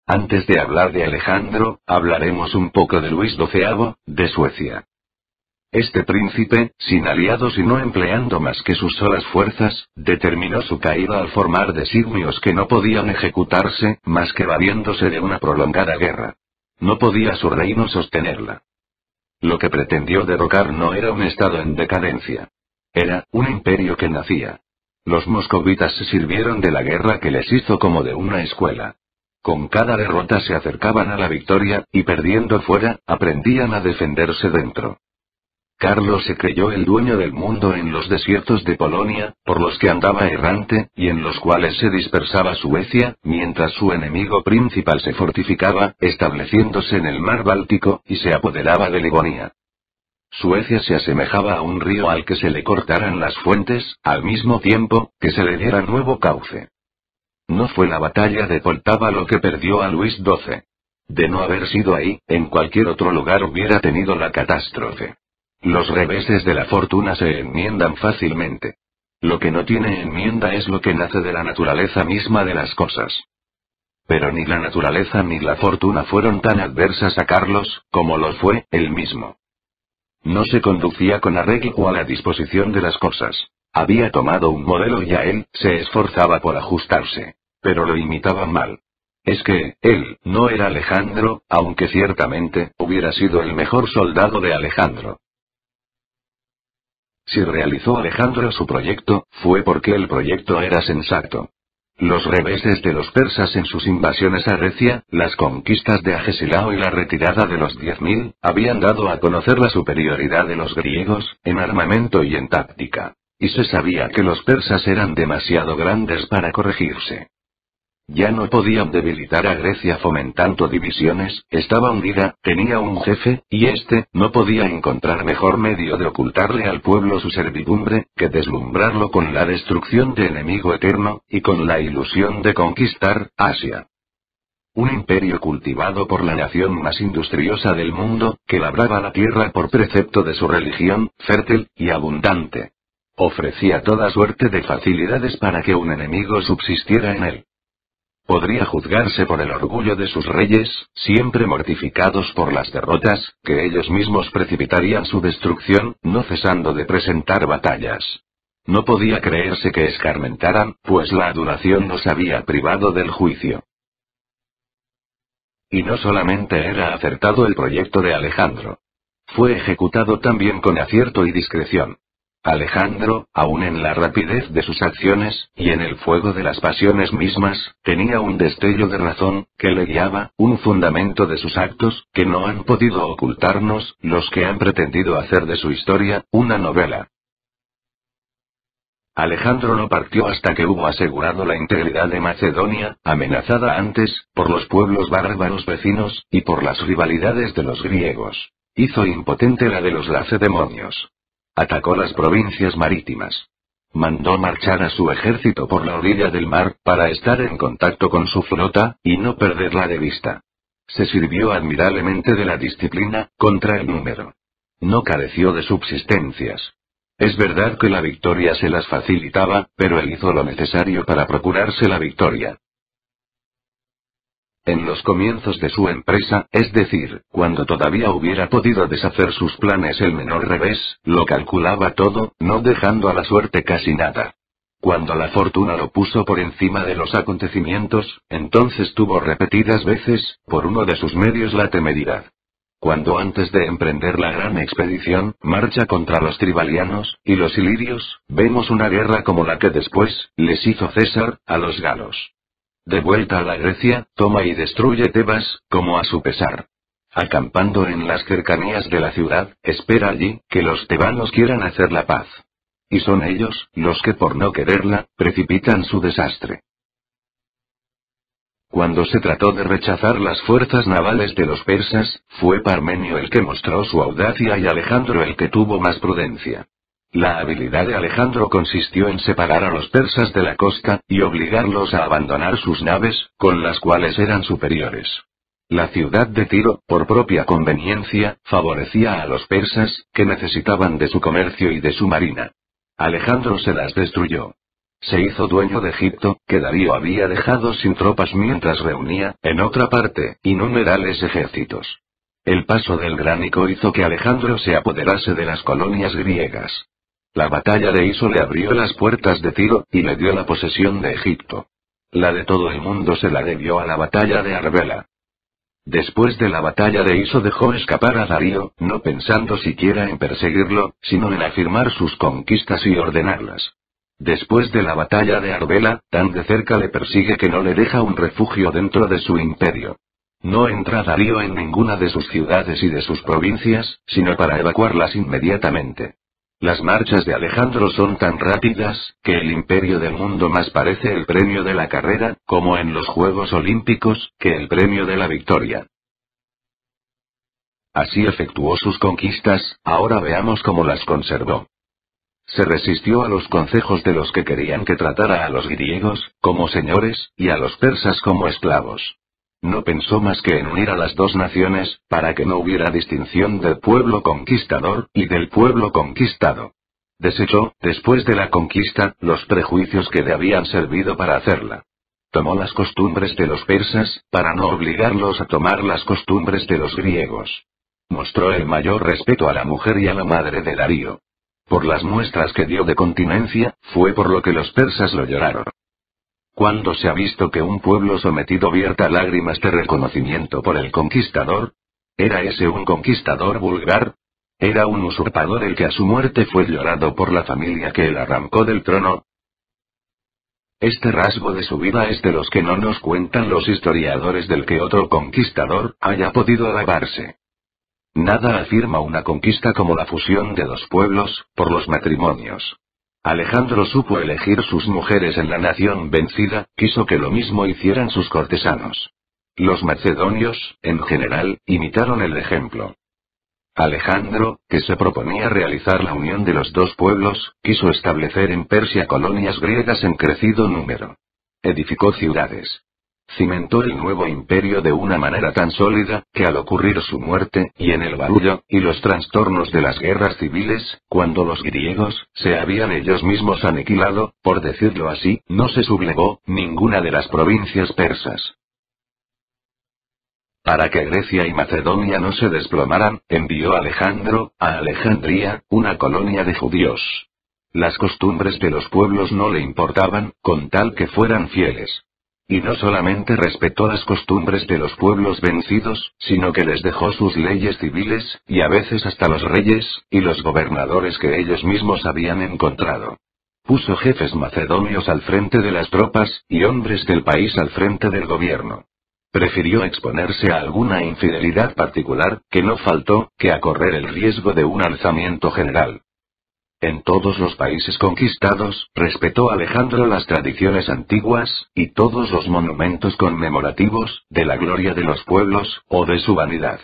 Antes de hablar de Alejandro, hablaremos un poco de Luis XII, de Suecia. Este príncipe, sin aliados y no empleando más que sus solas fuerzas, determinó su caída al formar designios que no podían ejecutarse, más que valiéndose de una prolongada guerra. No podía su reino sostenerla. Lo que pretendió derrocar no era un estado en decadencia. Era un imperio que nacía. Los moscovitas se sirvieron de la guerra que les hizo como de una escuela. Con cada derrota se acercaban a la victoria, y perdiendo fuera, aprendían a defenderse dentro. Carlos se creyó el dueño del mundo en los desiertos de Polonia, por los que andaba errante, y en los cuales se dispersaba Suecia, mientras su enemigo principal se fortificaba, estableciéndose en el mar Báltico, y se apoderaba de Livonia. Suecia se asemejaba a un río al que se le cortaran las fuentes, al mismo tiempo, que se le diera nuevo cauce. No fue la batalla de Poltava lo que perdió a Luis XII. De no haber sido ahí, en cualquier otro lugar hubiera tenido la catástrofe. Los reveses de la fortuna se enmiendan fácilmente. Lo que no tiene enmienda es lo que nace de la naturaleza misma de las cosas. Pero ni la naturaleza ni la fortuna fueron tan adversas a Carlos, como lo fue él mismo. No se conducía con arreglo a la disposición de las cosas. Había tomado un modelo y a él se esforzaba por ajustarse. Pero lo imitaba mal. Es que, él, no era Alejandro, aunque ciertamente, hubiera sido el mejor soldado de Alejandro. Si realizó Alejandro su proyecto, fue porque el proyecto era sensato. Los reveses de los persas en sus invasiones a Grecia, las conquistas de Agesilao y la retirada de los 10.000, habían dado a conocer la superioridad de los griegos, en armamento y en táctica. Y se sabía que los persas eran demasiado grandes para corregirse. Ya no podían debilitar a Grecia fomentando divisiones, estaba hundida, tenía un jefe, y éste no podía encontrar mejor medio de ocultarle al pueblo su servidumbre, que deslumbrarlo con la destrucción de enemigo eterno, y con la ilusión de conquistar Asia. Un imperio cultivado por la nación más industriosa del mundo, que labraba la tierra por precepto de su religión, fértil y abundante. Ofrecía toda suerte de facilidades para que un enemigo subsistiera en él. Podría juzgarse por el orgullo de sus reyes, siempre mortificados por las derrotas, que ellos mismos precipitarían su destrucción, no cesando de presentar batallas. No podía creerse que escarmentaran, pues la adulación los había privado del juicio. Y no solamente era acertado el proyecto de Alejandro. Fue ejecutado también con acierto y discreción. Alejandro, aun en la rapidez de sus acciones, y en el fuego de las pasiones mismas, tenía un destello de razón, que le guiaba, un fundamento de sus actos, que no han podido ocultarnos, los que han pretendido hacer de su historia, una novela. Alejandro no partió hasta que hubo asegurado la integridad de Macedonia, amenazada antes, por los pueblos bárbaros vecinos, y por las rivalidades de los griegos. Hizo impotente la de los lacedemonios. Atacó las provincias marítimas. Mandó marchar a su ejército por la orilla del mar, para estar en contacto con su flota, y no perderla de vista. Se sirvió admirablemente de la disciplina, contra el número. No careció de subsistencias. Es verdad que la victoria se las facilitaba, pero él hizo lo necesario para procurarse la victoria. En los comienzos de su empresa, es decir, cuando todavía hubiera podido deshacer sus planes el menor revés, lo calculaba todo, no dejando a la suerte casi nada. Cuando la fortuna lo puso por encima de los acontecimientos, entonces tuvo repetidas veces, por uno de sus medios, la temeridad. Cuando antes de emprender la gran expedición, marcha contra los tribalianos, y los ilirios, vemos una guerra como la que después, les hizo César, a los galos. De vuelta a la Grecia, toma y destruye Tebas, como a su pesar. Acampando en las cercanías de la ciudad, espera allí, que los tebanos quieran hacer la paz. Y son ellos, los que por no quererla, precipitan su desastre. Cuando se trató de rechazar las fuerzas navales de los persas, fue Parmenio el que mostró su audacia y Alejandro el que tuvo más prudencia. La habilidad de Alejandro consistió en separar a los persas de la costa, y obligarlos a abandonar sus naves, con las cuales eran superiores. La ciudad de Tiro, por propia conveniencia, favorecía a los persas, que necesitaban de su comercio y de su marina. Alejandro se las destruyó. Se hizo dueño de Egipto, que Darío había dejado sin tropas mientras reunía, en otra parte, innumerables ejércitos. El paso del Gránico hizo que Alejandro se apoderase de las colonias griegas. La batalla de Iso le abrió las puertas de Tiro, y le dio la posesión de Egipto. La de todo el mundo se la debió a la batalla de Arbela. Después de la batalla de Iso dejó escapar a Darío, no pensando siquiera en perseguirlo, sino en afirmar sus conquistas y ordenarlas. Después de la batalla de Arbela, tan de cerca le persigue que no le deja un refugio dentro de su imperio. No entra Darío en ninguna de sus ciudades y de sus provincias, sino para evacuarlas inmediatamente. Las marchas de Alejandro son tan rápidas, que el imperio del mundo más parece el premio de la carrera, como en los Juegos Olímpicos, que el premio de la victoria. Así efectuó sus conquistas, ahora veamos cómo las conservó. Se resistió a los consejos de los que querían que tratara a los griegos, como señores, y a los persas como esclavos. No pensó más que en unir a las dos naciones, para que no hubiera distinción del pueblo conquistador, y del pueblo conquistado. Desechó, después de la conquista, los prejuicios que le habían servido para hacerla. Tomó las costumbres de los persas, para no obligarlos a tomar las costumbres de los griegos. Mostró el mayor respeto a la mujer y a la madre de Darío. Por las muestras que dio de continencia, fue por lo que los persas lo lloraron. ¿Cuándo se ha visto que un pueblo sometido vierta lágrimas de reconocimiento por el conquistador? ¿Era ese un conquistador vulgar? ¿Era un usurpador el que a su muerte fue llorado por la familia que él arrancó del trono? Este rasgo de su vida es de los que no nos cuentan los historiadores del que otro conquistador haya podido alabarse. Nada afirma una conquista como la fusión de dos pueblos, por los matrimonios. Alejandro supo elegir sus mujeres en la nación vencida, quiso que lo mismo hicieran sus cortesanos. Los macedonios, en general, imitaron el ejemplo. Alejandro, que se proponía realizar la unión de los dos pueblos, quiso establecer en Persia colonias griegas en crecido número. Edificó ciudades. Cimentó el nuevo imperio de una manera tan sólida, que al ocurrir su muerte, y en el barullo, y los trastornos de las guerras civiles, cuando los griegos, se habían ellos mismos aniquilado, por decirlo así, no se sublevó, ninguna de las provincias persas. Para que Grecia y Macedonia no se desplomaran, envió Alejandro, a Alejandría, una colonia de judíos. Las costumbres de los pueblos no le importaban, con tal que fueran fieles. Y no solamente respetó las costumbres de los pueblos vencidos, sino que les dejó sus leyes civiles, y a veces hasta los reyes, y los gobernadores que ellos mismos habían encontrado. Puso jefes macedonios al frente de las tropas, y hombres del país al frente del gobierno. Prefirió exponerse a alguna infidelidad particular, que no faltó, que a correr el riesgo de un alzamiento general. En todos los países conquistados, respetó Alejandro las tradiciones antiguas, y todos los monumentos conmemorativos, de la gloria de los pueblos, o de su vanidad.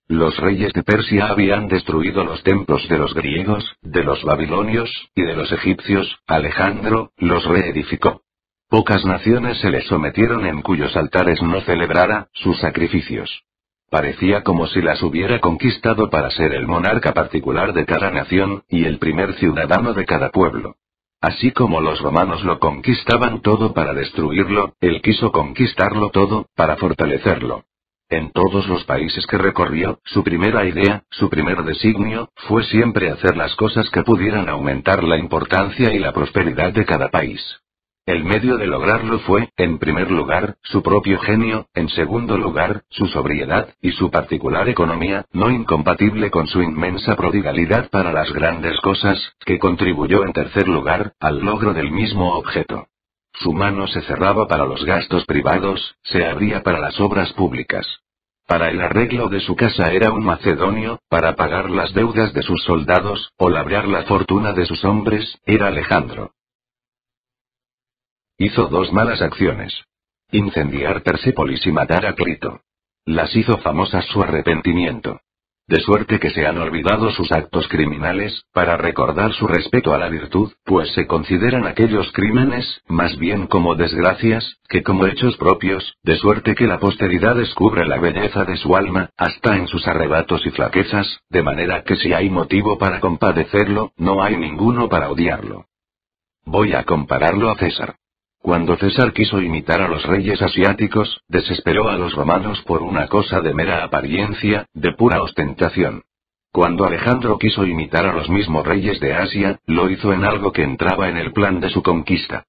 Los reyes de Persia habían destruido los templos de los griegos, de los babilonios, y de los egipcios, Alejandro los reedificó. Pocas naciones se le sometieron en cuyos altares no celebrara sus sacrificios. Parecía como si las hubiera conquistado para ser el monarca particular de cada nación, y el primer ciudadano de cada pueblo. Así como los romanos lo conquistaban todo para destruirlo, él quiso conquistarlo todo, para fortalecerlo. En todos los países que recorrió, su primera idea, su primer designio, fue siempre hacer las cosas que pudieran aumentar la importancia y la prosperidad de cada país. El medio de lograrlo fue, en primer lugar, su propio genio, en segundo lugar, su sobriedad, y su particular economía, no incompatible con su inmensa prodigalidad para las grandes cosas, que contribuyó en tercer lugar, al logro del mismo objeto. Su mano se cerraba para los gastos privados, se abría para las obras públicas. Para el arreglo de su casa era un macedonio, para pagar las deudas de sus soldados, o labrar la fortuna de sus hombres, era Alejandro. Hizo dos malas acciones. Incendiar Persépolis y matar a Clito. Las hizo famosas su arrepentimiento. De suerte que se han olvidado sus actos criminales, para recordar su respeto a la virtud, pues se consideran aquellos crímenes, más bien como desgracias, que como hechos propios, de suerte que la posteridad descubre la belleza de su alma, hasta en sus arrebatos y flaquezas, de manera que si hay motivo para compadecerlo, no hay ninguno para odiarlo. Voy a compararlo a César. Cuando César quiso imitar a los reyes asiáticos, desesperó a los romanos por una cosa de mera apariencia, de pura ostentación. Cuando Alejandro quiso imitar a los mismos reyes de Asia, lo hizo en algo que entraba en el plan de su conquista.